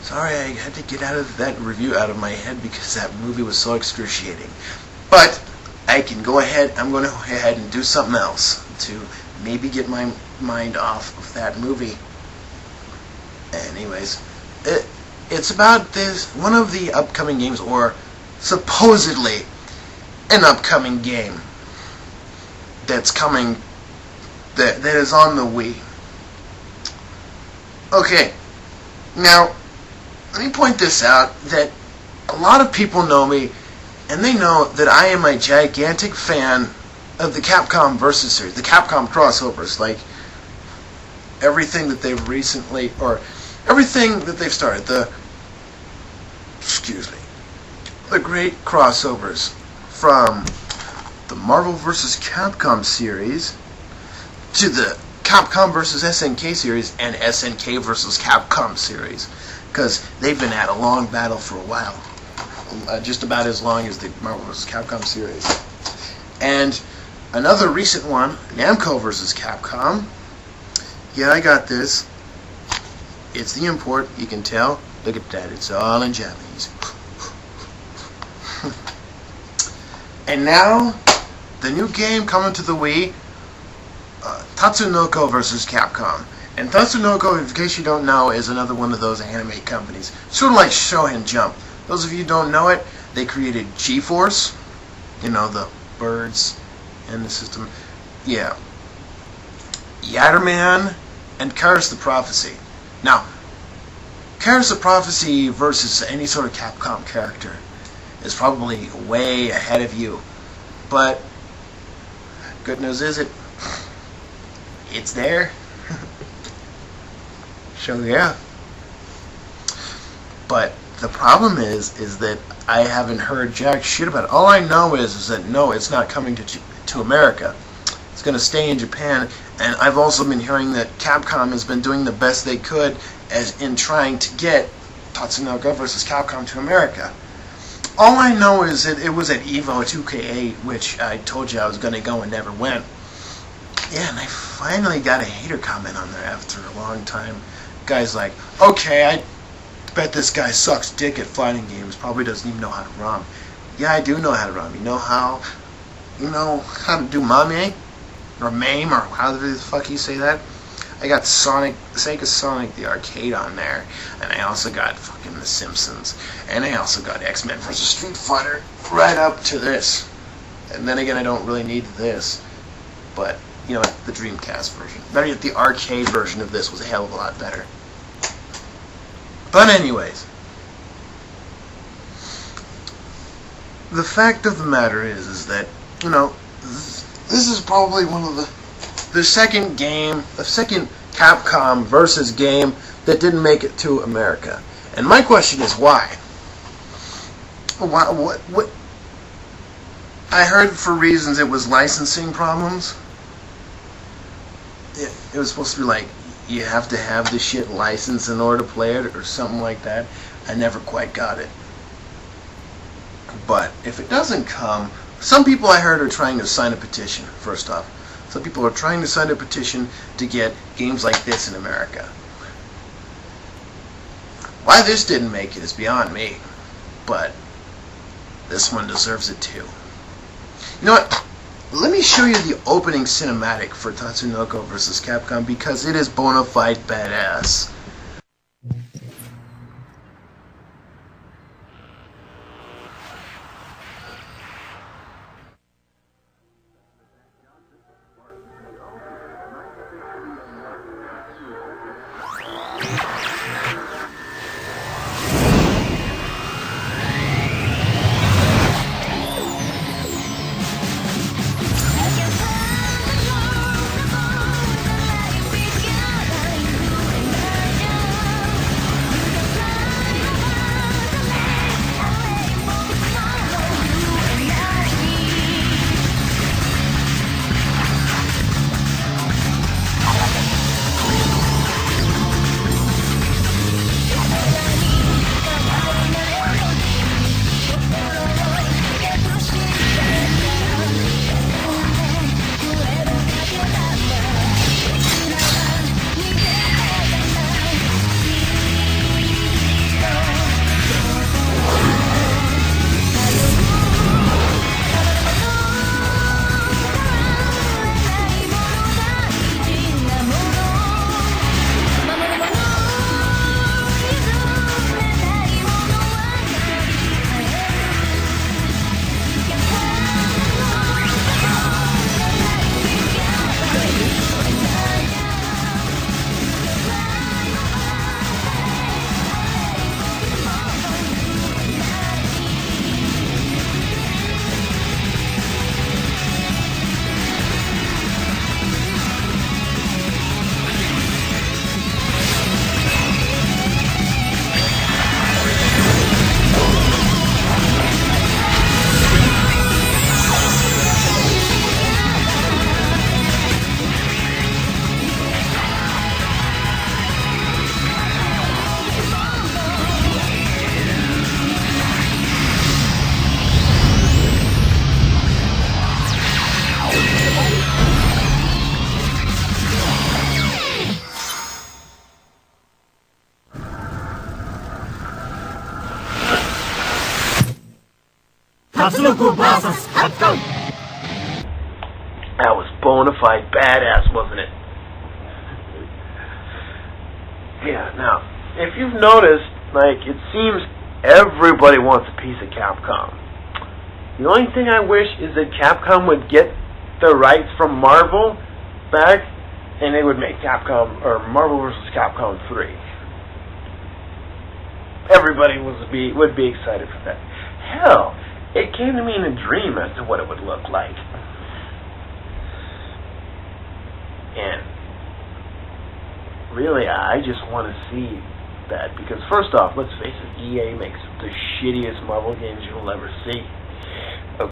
Sorry, I had to get that review out of my head because that movie was so excruciating. But I can go ahead. I'm going to go ahead and do something else to maybe get my mind off of that movie. Anyways, it's about this one of the upcoming games, or supposedly an upcoming game that's coming, that is on the Wii. Okay, now let me point this out, that a lot of people know me, and they know that I am a gigantic fan of the Capcom Versus series, the Capcom crossovers, like everything that they've recently, or everything that they've started, the great crossovers from the Marvel vs. Capcom series to the Capcom vs. SNK series and SNK vs. Capcom series, because they've been at a long battle for a while, just about as long as the Marvel vs. Capcom series. And another recent one, Namco vs. Capcom. Yeah, I got this. It's the import, you can tell. Look at that, it's all in Japanese. And now, the new game coming to the Wii, Tatsunoko vs. Capcom. And Tatsunoko, in case you don't know, is another one of those anime companies. Sort of like Shonen Jump. Those of you who don't know it, they created G-Force. You know, the birds in the system. Yeah. Yatterman and Karis the Prophecy. Now, Karis the Prophecy versus any sort of Capcom character is probably way ahead of you. But, good news is it's there. So yeah. But the problem is that I haven't heard jack shit about it. All I know is that no, it's not coming to America. It's going to stay in Japan. And I've also been hearing that Capcom has been doing the best they could as in trying to get Tatsunoko vs. Capcom to America. All I know is that it was at EVO 2K8, which I told you I was going to go and never went. Yeah, and I finally got a hater comment on there after a long time. Guy's like, okay, I bet this guy sucks dick at fighting games. Probably doesn't even know how to ROM. Yeah, I do know how to ROM. You know how to do mame? Or MAME, or how the fuck you say that? I got Sega Sonic the arcade on there, and I also got fucking The Simpsons, and I also got X-Men vs. Street Fighter right up to this. And then again, I don't really need this, but you know, the Dreamcast version. Better yet, the arcade version of this was a hell of a lot better. But anyways, the fact of the matter is that, you know, this is probably one of the second Capcom versus game that didn't make it to America. And my question is why? What? I heard for reasons it was licensing problems. It was supposed to be like, you have to have this shit licensed in order to play it, or something like that. I never quite got it. But if it doesn't come, some people I heard are trying to sign a petition, first off. Some people are trying to sign a petition to get games like this in America. Why this didn't make it is beyond me. But this one deserves it too. You know what? Let me show you the opening cinematic for Tatsunoko vs. Capcom, because it is bona fide badass. Tatsunoko vs. Capcom. That was bona fide badass, wasn't it? Yeah, now, if you've noticed, like, it seems everybody wants a piece of Capcom. The only thing I wish is that Capcom would get the rights from Marvel back, and they would make Capcom, or Marvel vs. Capcom 3. Everybody would be excited for that. Hell, it came to me in a dream as to what it would look like. And really, I just want to see that, because first off, let's face it, EA makes the shittiest Marvel games you'll ever see.